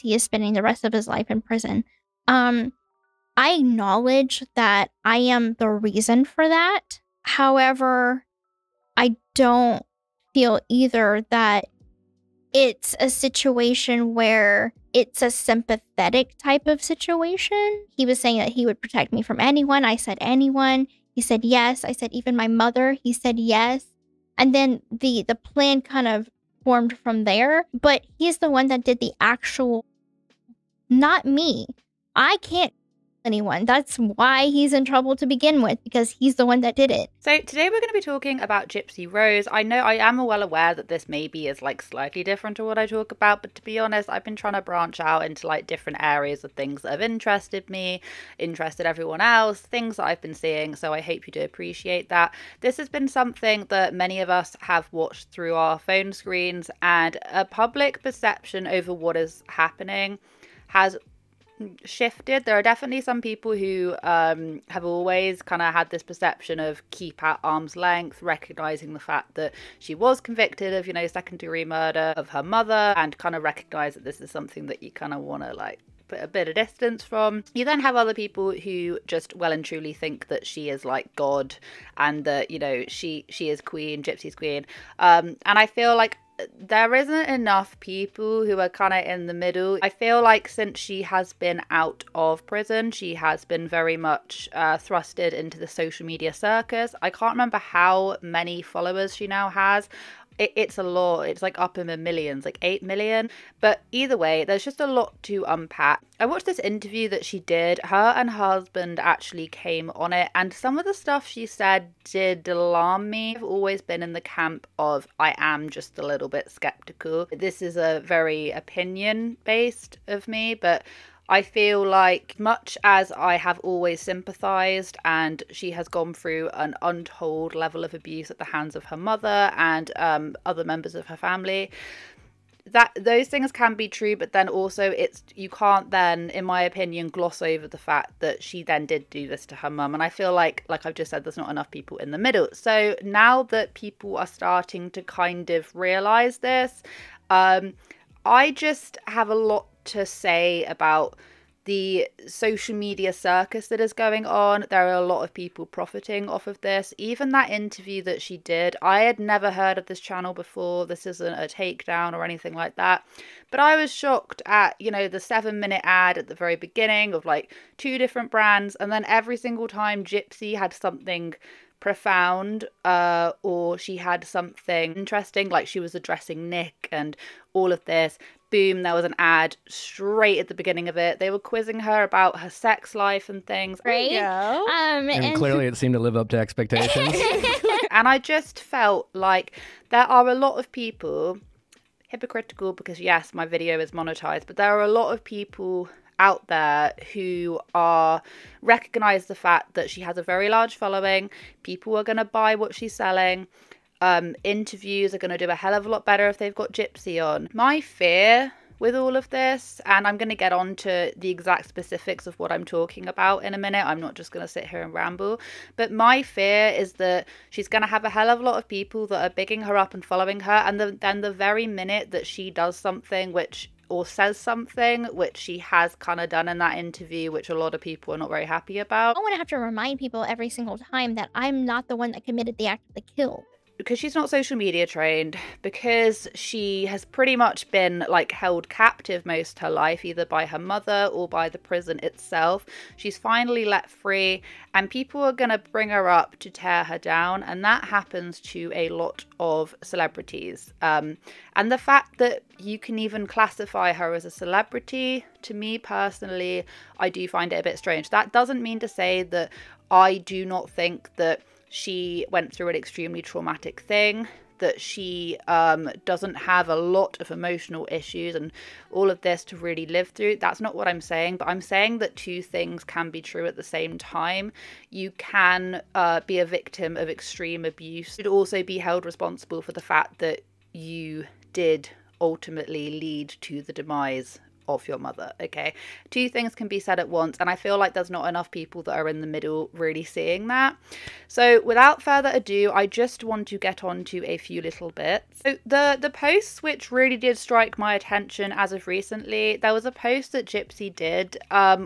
he is spending the rest of his life in prison. Um, I acknowledge that I am the reason for that. However, I don't feel either that it's a situation where it's a sympathetic type of situation. He was saying that he would protect me from anyone. I said anyone. He said yes. I said even my mother. He said yes. And then the plan kind of formed from there. But he's the one that did the actual, not me. I can't anyone. That's why he's in trouble to begin with, because he's the one that did it. So today we're going to be talking about Gypsy Rose. I know I am well aware that this maybe is like slightly different to what I talk about, but to be honest, I've been trying to branch out into like different areas of things that have interested me, interested everyone else, things that I've been seeing, so I hope you do appreciate that. This has been something that many of us have watched through our phone screens, and a public perception over what is happening has shifted. There are definitely some people who have always kind of had this perception of keep at arm's length, recognizing the fact that she was convicted of, you know, second-degree murder of her mother, and kind of recognize that this is something that you kind of want to like put a bit of distance from. You then have other people who just well and truly think that she is like God, and that, you know, she is queen, Gypsy's queen, and I feel like there isn't enough people who are kind of in the middle. I feel like since she has been out of prison, she has been very much thrusted into the social media circus. I can't remember how many followers she now has. It's a lot. It's like up in the millions, like 8 million. But either way, there's just a lot to unpack. I watched this interview that she did. Her and her husband actually came on it, and some of the stuff she said did alarm me. I've always been in the camp of I am just a little bit skeptical. This is a very opinion based of me, but I feel like much as I have always sympathised, and she has gone through an untold level of abuse at the hands of her mother and other members of her family, that those things can be true, but then also you can't then, in my opinion, gloss over the fact that she then did do this to her mum. And I feel like I've just said, there's not enough people in the middle. So now that people are starting to kind of realise this, I just have a lot to say about the social media circus that is going on. There are a lot of people profiting off of this. Even that interview that she did, I had never heard of this channel before. This isn't a takedown or anything like that. But I was shocked at, you know, the 7-minute ad at the very beginning of like 2 different brands. And then every single time Gypsy had something profound or she had something interesting, like she was addressing Nick and all of this, boom, there was an ad straight at the beginning of it. They were quizzing her about her sex life and things. Right? And clearly it seemed to live up to expectations. And I just felt like there are a lot of people, hypocritical because yes, my video is monetized, but there are a lot of people out there who are recognize the fact that she has a very large following. People are going to buy what she's selling. Interviews are going to do a hell of a lot better if they've got Gypsy on. My fear with all of this, and I'm going to get on to the exact specifics of what I'm talking about in a minute, I'm not just going to sit here and ramble, but my fear is that she's going to have a hell of a lot of people that are bigging her up and following her, and then the very minute that she does something or says something, which she has kind of done in that interview, which a lot of people are not very happy about. I want to have to remind people every single time that I'm not the one that committed the act of the kill. Because she's not social media trained, because she has pretty much been like held captive most of her life, either by her mother or by the prison itself. She's finally let free, and people are going to bring her up to tear her down, and that happens to a lot of celebrities. And the fact that you can even classify her as a celebrity, to me personally, I do find it a bit strange. That doesn't mean to say that I do not think that she went through an extremely traumatic thing, that she doesn't have a lot of emotional issues and all of this to really live through. That's not what I'm saying, but I'm saying that 2 things can be true at the same time. You can be a victim of extreme abuse. You'd also be held responsible for the fact that you did ultimately lead to the demise of your mother, okay? Two things can be said at once, and I feel like there's not enough people that are in the middle really seeing that. So without further ado, I just want to get on to a few little bits. So the posts which really did strike my attention as of recently, there was a post that Gypsy did,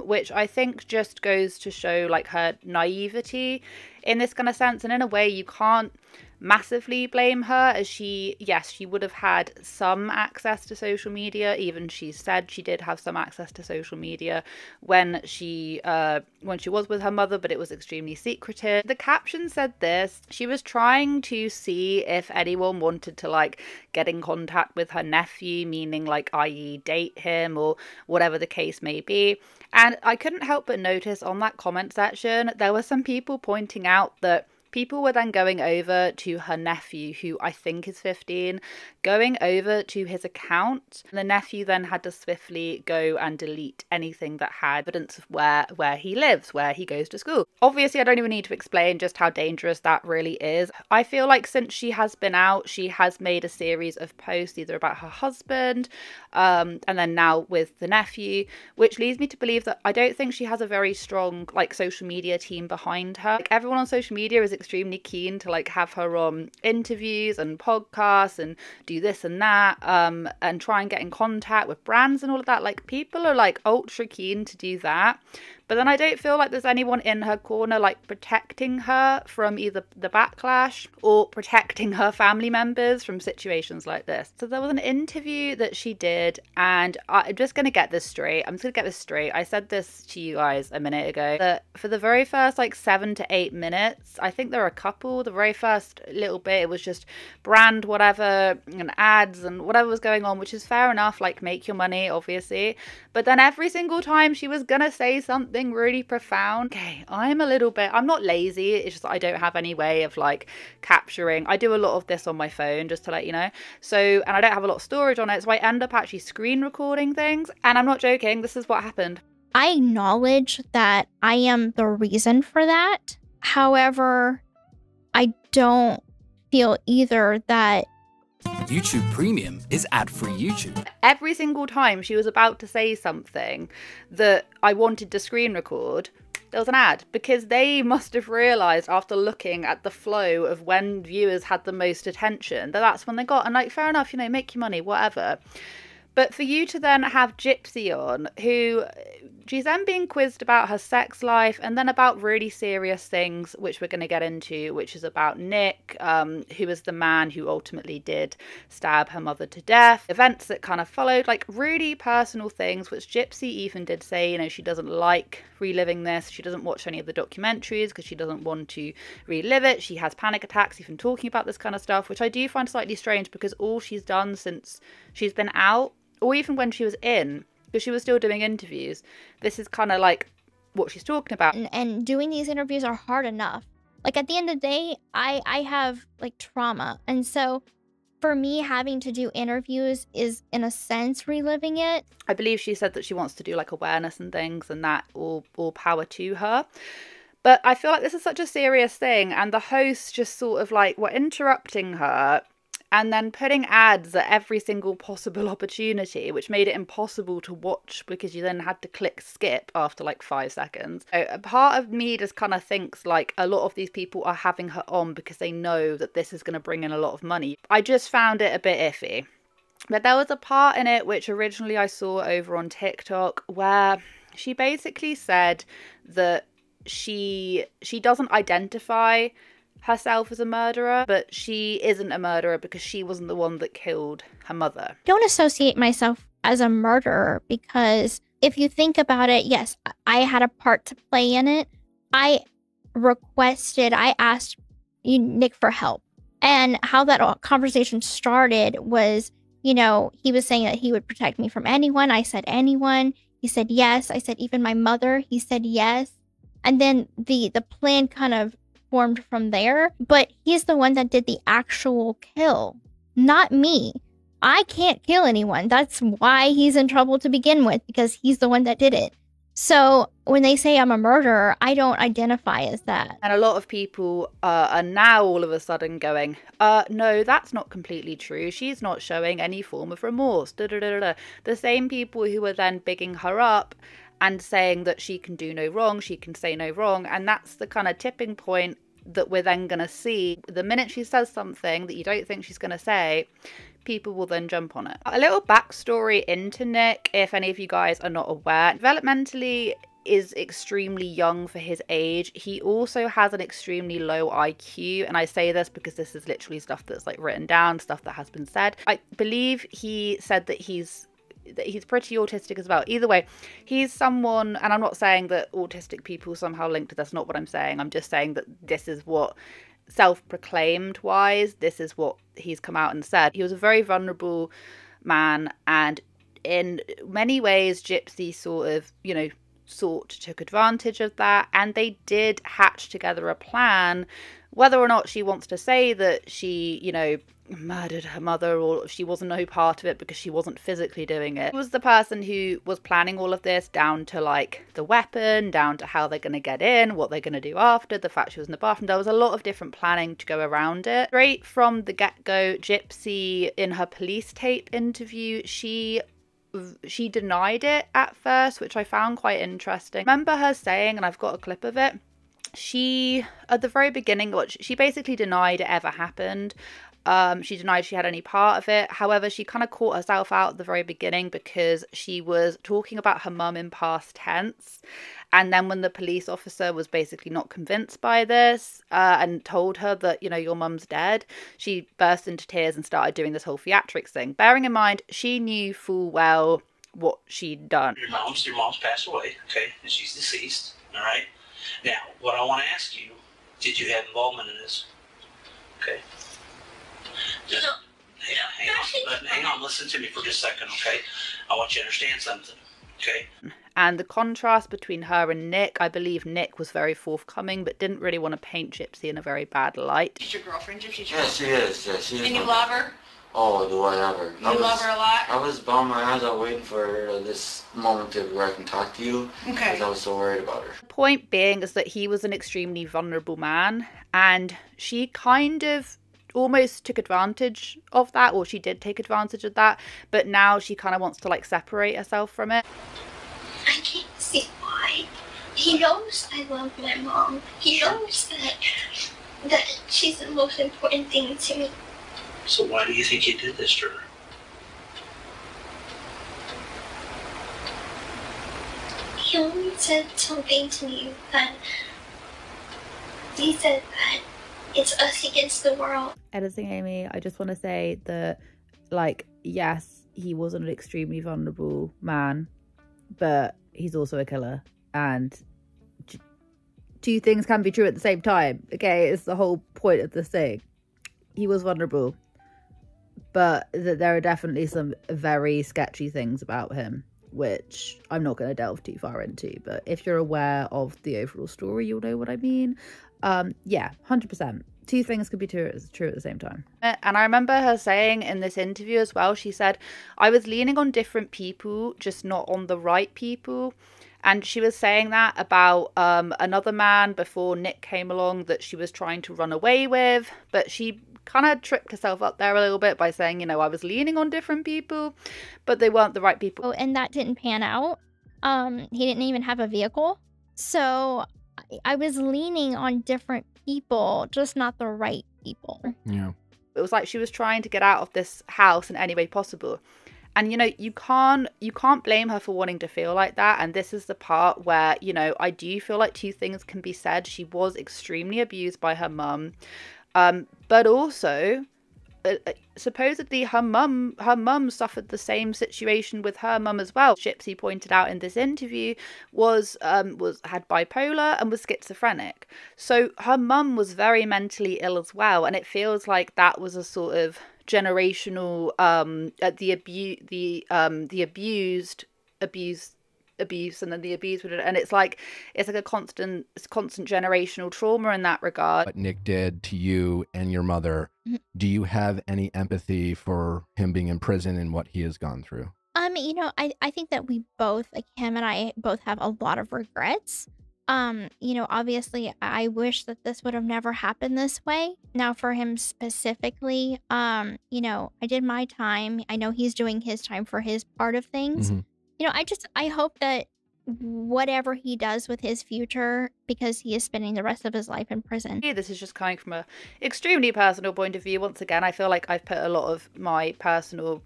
which I think just goes to show like her naivety in this kind of sense, and in a way you can't massively blame her, as she would have had some access to social media. Even she said she did have some access to social media when she was with her mother, but it was extremely secretive. The caption said this: she was trying to see if anyone wanted to like get in contact with her nephew, meaning like i.e. date him or whatever the case may be. And I couldn't help but notice on that comment section there were some people pointing out that people were then going over to her nephew, who I think is 15, going over to his account. The nephew then had to swiftly go and delete anything that had evidence of where he lives, where he goes to school. Obviously, I don't even need to explain just how dangerous that really is. I feel like since she has been out, she has made a series of posts either about her husband and then now with the nephew, which leads me to believe that I don't think she has a very strong like social media team behind her. Like, everyone on social media is extremely keen to like have her on interviews and podcasts and do this and that, and try and get in contact with brands and all of that. Like, people are like ultra keen to do that, but then I don't feel like there's anyone in her corner like protecting her from either the backlash or protecting her family members from situations like this. So there was an interview that she did, and I'm just going to get this straight. I said this to you guys a minute ago, that for the very first like 7 to 8 minutes, I think there were a couple, the very first little bit, it was just brand whatever and ads and whatever was going on, which is fair enough, like make your money, obviously. But then every single time she was going to say something really profound. Okay, I'm not lazy, it's just that I don't have any way of like capturing. I do a lot of this on my phone, just to let you know. So, and I don't have a lot of storage on it, so I end up actually screen recording things. And I'm not joking, this is what happened. I acknowledge that I am the reason for that. However, I don't feel either that YouTube Premium is ad-free YouTube. Every single time she was about to say something that I wanted to screen record, there was an ad, because they must have realised after looking at the flow of when viewers had the most attention that that's when they got. And like, fair enough, you know, make your money, whatever. But for you to then have Gypsy on, who she's then being quizzed about her sex life and then about really serious things, which we're going to get into, which is about Nick, who is the man who ultimately did stab her mother to death, events that kind of followed, like really personal things, which Gypsy even did say, you know, she doesn't like reliving this. She doesn't watch any of the documentaries because she doesn't want to relive it. She has panic attacks even talking about this kind of stuff, which I do find slightly strange, because all she's done since she's been out, or even when she was in, because she was still doing interviews, this is kind of like what she's talking about. And doing these interviews are hard enough. Like, at the end of the day, I have like trauma. And so for me, having to do interviews is in a sense reliving it. I believe she said that she wants to do like awareness and things, and that all power to her. But I feel like this is such a serious thing, and the hosts just sort of like were interrupting her and then putting ads at every single possible opportunity, which made it impossible to watch because you then had to click skip after like 5 seconds. So a part of me just kind of thinks like a lot of these people are having her on because they know that this is going to bring in a lot of money. I just found it a bit iffy. But there was a part in it which originally I saw over on TikTok where she basically said that she doesn't identify herself as a murderer, but she isn't a murderer because she wasn't the one that killed her mother. Don't associate myself as a murderer, because if you think about it, yes, I had a part to play in it. I asked Nick for help. And how that conversation started was, you know, he was saying that he would protect me from anyone. I said anyone. He said yes. I said even my mother. He said yes. And then the plan kind of formed from there, but he's the one that did the actual kill, not me. I can't kill anyone. That's why he's in trouble to begin with, because he's the one that did it. So when they say I'm a murderer, I don't identify as that. And a lot of people are now all of a sudden going, no, that's not completely true. She's not showing any form of remorse. Da, da, da, da, da. The same people who are then bigging her up and saying that she can do no wrong, she can say no wrong. And that's the kind of tipping point that we're then going to see. The minute she says something that you don't think she's going to say, people will then jump on it. A little backstory into Nick, if any of you guys are not aware. Developmentally is extremely young for his age. He also has an extremely low IQ, and I say this because this is literally stuff that's like written down, stuff that has been said. I believe he said that he's pretty autistic as well. Either way, he's someone, and I'm not saying that autistic people somehow linked to this, not what I'm saying. I'm just saying that this is what self-proclaimed wise, this is what he's come out and said. He was a very vulnerable man, and in many ways Gypsy took advantage of that, and they did hatch together a plan. Whether or not she wants to say that she, murdered her mother, or if she wasn't no part of it because she wasn't physically doing it. She was the person who was planning all of this, down to like the weapon, down to how they're going to get in, what they're going to do after, the fact she was in the bathroom. There was a lot of different planning to go around it. Straight from the get-go, Gypsy, in her police tape interview, she denied it at first, which I found quite interesting. I remember her saying, and I've got a clip of it, she, at the very beginning, she basically denied it ever happened. She denied she had any part of it. However, she kind of caught herself out at the very beginning because she was talking about her mum in past tense. And then when the police officer was basically not convinced by this and told her that, your mum's dead, she burst into tears and started doing this whole theatrics thing. Bearing in mind, she knew full well what she'd done. Your mom's passed away, okay, and she's deceased, all right? Now, what I want to ask you, did you have involvement in this? Okay. Just, hang on, listen to me for just a second, okay? I want you to understand something, okay? And the contrast between her and Nick, I believe Nick was very forthcoming, but didn't really want to paint Gypsy in a very bad light. She's your girlfriend, Gypsy? Yes, she is. Yes, she is. And you love her? Oh, do I ever? You love her a lot? I was bummed my eyes out waiting for this moment where I can talk to you. Okay. Because I was so worried about her. The point being is that he was an extremely vulnerable man, and she kind of almost took advantage of that, or she did take advantage of that, but now she kind of wants to like separate herself from it. I can't see why. He knows I love my mom. He knows that she's the most important thing to me. So why do you think he did this to her? He only said something to me that he said that it's us against the world. Editing Amy, I just want to say that, like, yes, he was an extremely vulnerable man, but he's also a killer, and two things can be true at the same time. Okay, it's the whole point of this thing. He was vulnerable, but there are definitely some very sketchy things about him, which I'm not going to delve too far into, but if you're aware of the overall story, you'll know what I mean. Yeah, 100%. Two things could be true at the same time. And I remember her saying in this interview as well, she said, I was leaning on different people, just not on the right people. And she was saying that about another man before Nick came along that she was trying to run away with, but she kind of tripped herself up there a little bit by saying, I was leaning on different people, but they weren't the right people. Oh, and that didn't pan out. He didn't even have a vehicle. So I was leaning on different people, just not the right people. Yeah. It was like she was trying to get out of this house in any way possible. And, you can't blame her for wanting to feel like that. And this is the part where, I do feel like two things can be said. She was extremely abused by her mum. But also, supposedly her mum suffered the same situation with her mum as well. Gypsy pointed out in this interview had bipolar and was schizophrenic. So her mum was very mentally ill as well, and it feels like that was a sort of generational abuse and then the abuse, and it's like a constant generational trauma in that regard. What Nick did to you and your mother, do you have any empathy for him being in prison and what he has gone through? You know, I think that we both, like him and I, both have a lot of regrets. You know, obviously, I wish that this would have never happened this way. Now, for him specifically, you know, I did my time. I know he's doing his time for his part of things. Mhm. You know, I hope that whatever he does with his future, because he is spending the rest of his life in prison. This is just coming from a extremely personal point of view. Once again, I feel like I've put a lot of my personal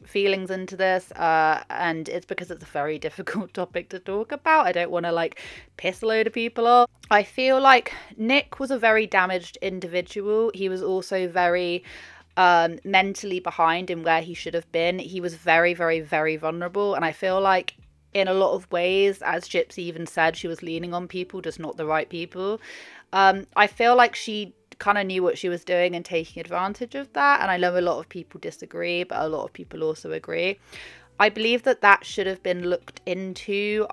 feelings into this, and it's because it's a very difficult topic to talk about. I don't want to like piss a load of people off. I feel like Nick was a very damaged individual. He was also very mentally behind in where he should have been. He was very, very, very vulnerable, and I feel like in a lot of ways, as Gypsy even said, she was leaning on people, just not the right people. I feel like she kind of knew what she was doing and taking advantage of that, and I know a lot of people disagree, but a lot of people also agree. I believe that that should have been looked into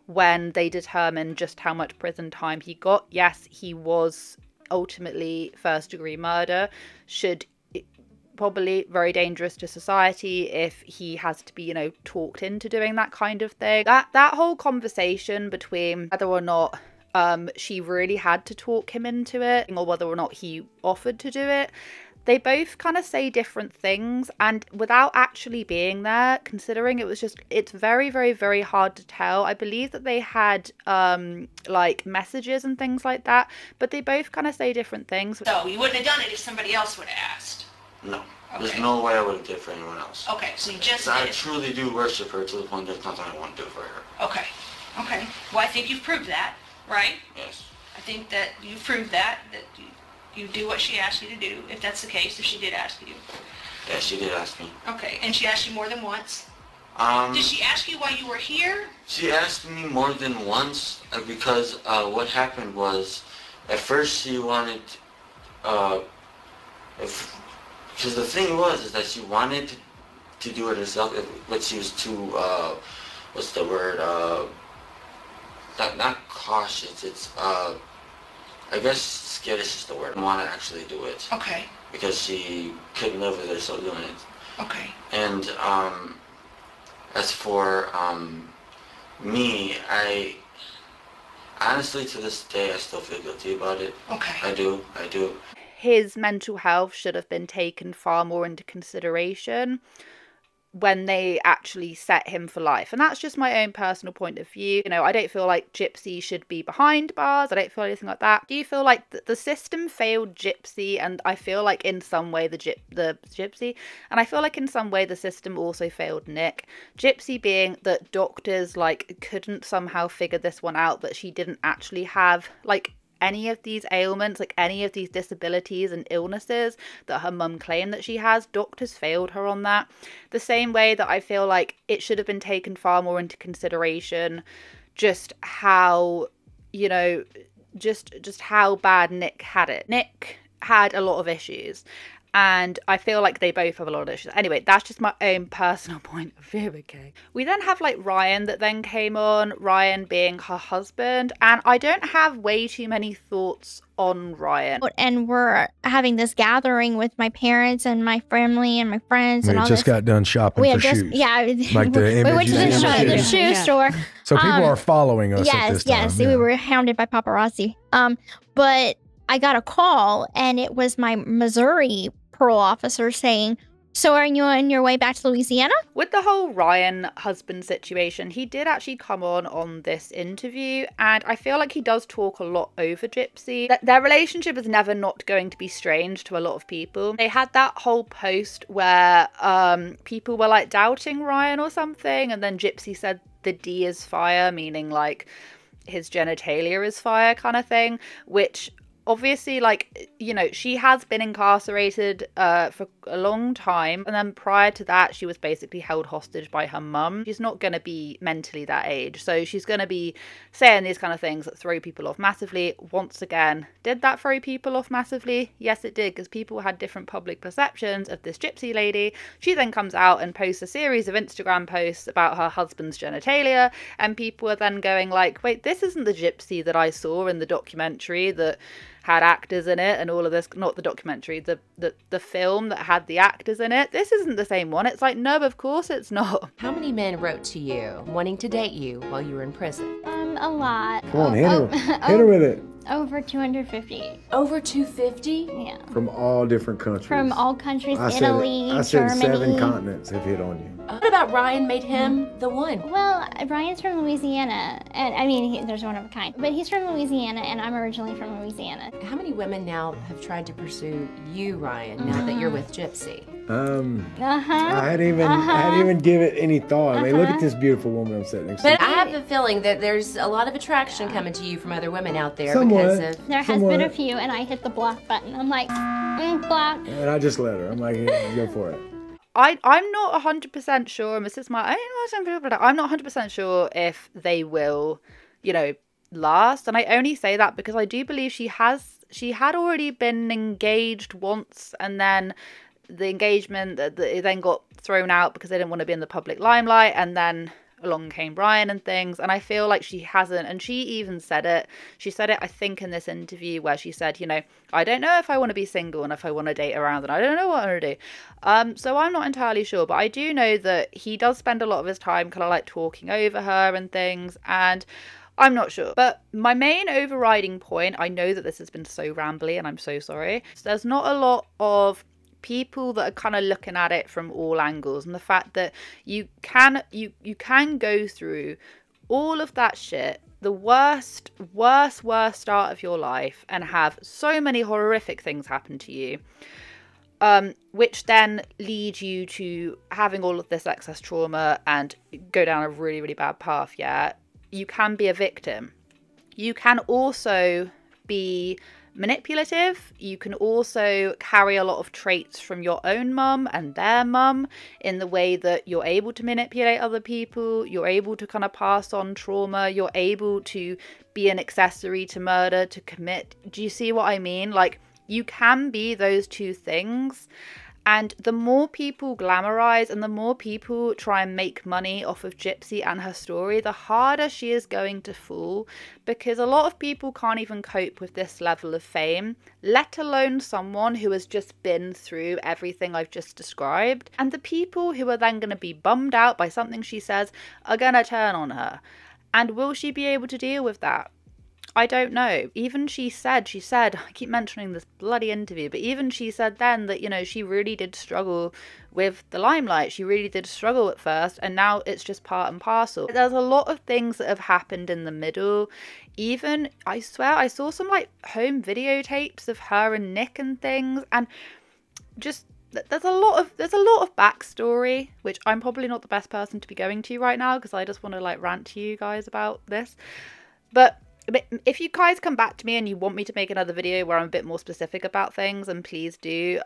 when they determined just how much prison time he got. Yes, he was ultimately first-degree murder, should probably very dangerous to society if he has to be, you know, talked into doing that kind of thing. That whole conversation between whether or not she really had to talk him into it or whether or not he offered to do it, they both kind of say different things, and without actually being there, considering it's very, very, very hard to tell. I believe that they had like messages and things like that, but they both kind of say different things. So you wouldn't have done it if somebody else would have asked? No. Okay. There's no way I would have did for anyone else. Okay, so you just I did. truly do worship her to the point there's nothing I want to do for her. Okay, okay. Well, I think you've proved that, right? Yes. I think that you've proved that you do what she asked you to do, if that's the case, if she did ask you. Yeah, she did ask me. Okay, and she asked you more than once? Did she ask you while you were here? She asked me more than once because what happened was, at first she wanted, because the thing was is that she wanted to do it herself, but she was too, what's the word, not cautious, it's, I guess skittish is the word. I didn't want to actually do it. Okay. Because she couldn't live with herself doing it. Okay. And as for me, I honestly to this day I still feel guilty about it. Okay. I do. His mental health should have been taken far more into consideration when they actually set him for life. And that's just my own personal point of view. You know, I don't feel like Gypsy should be behind bars. I don't feel anything like that. Do you feel like the system failed Gypsy? And I feel like in some way the Gypsy, and I feel like in some way the system also failed Nick. Gypsy being that doctors like couldn't somehow figure this one out, that she didn't actually have like any of these ailments, like any of these disabilities and illnesses that her mum claimed that she has. Doctors failed her on that. The same way that I feel like it should have been taken far more into consideration just how, you know, just how bad Nick had it. Nick had a lot of issues, and I feel like they both have a lot of issues. Anyway, that's just my own personal point of view, okay? We then have, like, Ryan that then came on, Ryan being her husband, and I don't have way too many thoughts on Ryan. And we're having this gathering with my parents and my family and my friends and all just this. got done shopping for shoes. Yeah. Like the we went to the shoe store. So people are following us at this time. Yes, we were hounded by paparazzi. But I got a call, and it was my Missouri parole officer saying, "So are you on your way back to Louisiana?" With the whole Ryan husband situation, he did actually come on this interview, and I feel like he does talk a lot over Gypsy. Their relationship is never not going to be strange to a lot of people. They had that whole post where people were like doubting Ryan or something, and then Gypsy said the D is fire, meaning like his genitalia is fire kind of thing, which obviously, like, you know, she has been incarcerated for a long time, and then prior to that she was basically held hostage by her mum. She's not going to be mentally that age, so she's going to be saying these kind of things that throw people off massively. Once again, did that throw people off massively? Yes, it did, because people had different public perceptions of this Gypsy lady. She then comes out and posts a series of Instagram posts about her husband's genitalia, and people are then going like, wait, this isn't the Gypsy that I saw in the documentary that had actors in it and all of this, not the documentary, the film that had the actors in it. This isn't the same one. It's like, no, of course it's not. How many men wrote to you wanting to date you while you were in prison? A lot. Come on, hit her with it. Over 250. Over 250? Yeah. From all different countries. From all countries, I Italy, said Germany. 7 continents have hit on you. What about Ryan made him the one? Well, Ryan's from Louisiana, and I mean, there's one of a kind, but he's from Louisiana, and I'm originally from Louisiana. How many women now have tried to pursue you, Ryan, now that you're with Gypsy? I hadn't even give it any thought. I mean, look at this beautiful woman I'm sitting next to. But I have a feeling that there's a lot of attraction coming to you from other women out there Somewhat. because of... There has been a few, and I hit the block button. I'm like, block. And I just let her. I'm like, yeah, go for it. I'm not 100% sure, and this is my I'm not 100% sure if they will, last. And I only say that because I do believe she had already been engaged once, and then the engagement then got thrown out because they didn't want to be in the public limelight, and then along came Brian and things, and I feel like she hasn't, and she even said it, I think, in this interview where she said, I don't know if I want to be single and if I want to date around, and I don't know what I want to do. So I'm not entirely sure, but I do know that he does spend a lot of his time kind of like talking over her and things, and I'm not sure. But my main overriding point, I know that this has been so rambly and I'm so sorry, so there's not a lot of people that are kind of looking at it from all angles, and the fact that you can go through all of that shit, the worst start of your life, and have so many horrific things happen to you, which then lead you to having all of this excess trauma and go down a really, really bad path. Yeah, you can be a victim. You can also be manipulative. You can also carry a lot of traits from your own mum and their mum in the way that you're able to manipulate other people, you're able to kind of pass on trauma, you're able to be an accessory to murder, to commit. Do you see what I mean? Like, you can be those two things. And the more people glamorize and the more people try and make money off of Gypsy and her story, the harder she is going to fall, because a lot of people can't even cope with this level of fame, let alone someone who has just been through everything I've just described. And the people who are then going to be bummed out by something she says are going to turn on her. And will she be able to deal with that? I don't know. Even she said, I keep mentioning this bloody interview, but even she said then that, she really did struggle with the limelight. She really did struggle at first, and now it's just part and parcel. There's a lot of things that have happened in the middle. Even, I swear, I saw some like home videotapes of her and Nick and things, and just there's a lot of backstory, which I'm probably not the best person to be going to right now because I just want to like rant to you guys about this. But if you guys come back to me and you want me to make another video where I'm a bit more specific about things, then please do,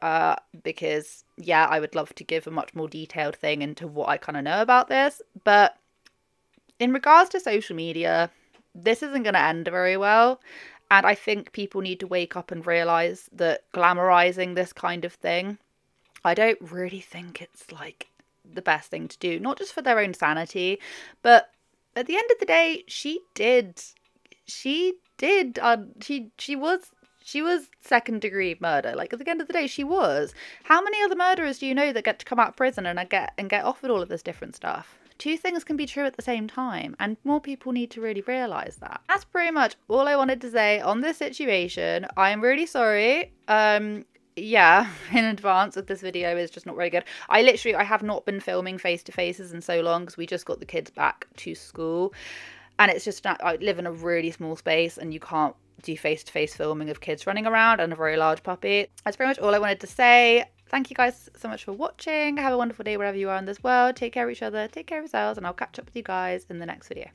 because yeah, I would love to give a much more detailed thing into what I kind of know about this. But in regards to social media, this isn't going to end very well, and I think people need to wake up and realize that glamorizing this kind of thing, I don't really think it's like the best thing to do, not just for their own sanity, but at the end of the day, she was second degree murder. Like, at the end of the day, she was. How many other murderers do you know that get to come out of prison and get offered all of this different stuff? Two things can be true at the same time, and more people need to really realise that. That's pretty much all I wanted to say on this situation. I'm really sorry. Yeah, in advance that this video is just not very good. I have not been filming face-to-faces in so long because we just got the kids back to school. And it's just, I live in a really small space and you can't do face-to-face filming of kids running around and a very large puppy. That's pretty much all I wanted to say. Thank you guys so much for watching. Have a wonderful day wherever you are in this world. Take care of each other, take care of yourselves, and I'll catch up with you guys in the next video.